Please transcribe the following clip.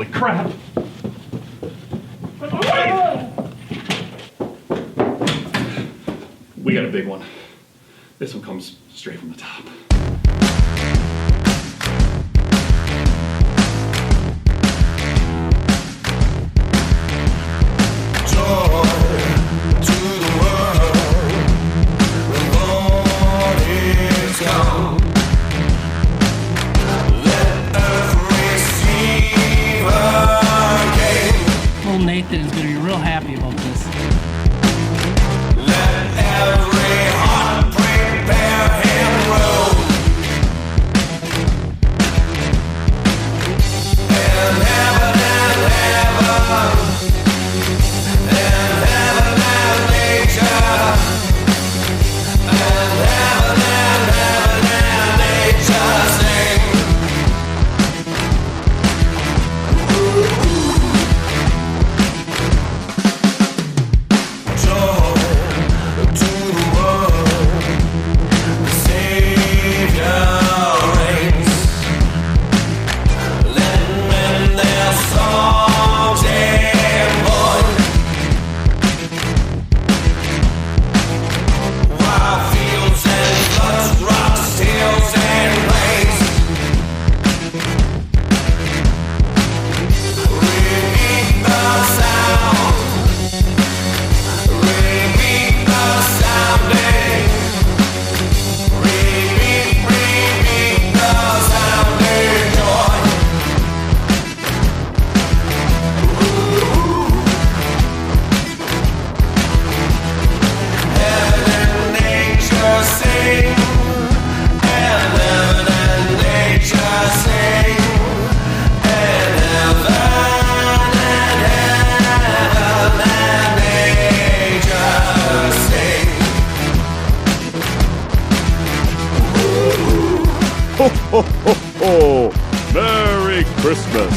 Holy crap! We got a big one. This one comes straight from the top. Little Nathan is going to be real happy about this. Ho, ho, ho, ho! Merry Christmas!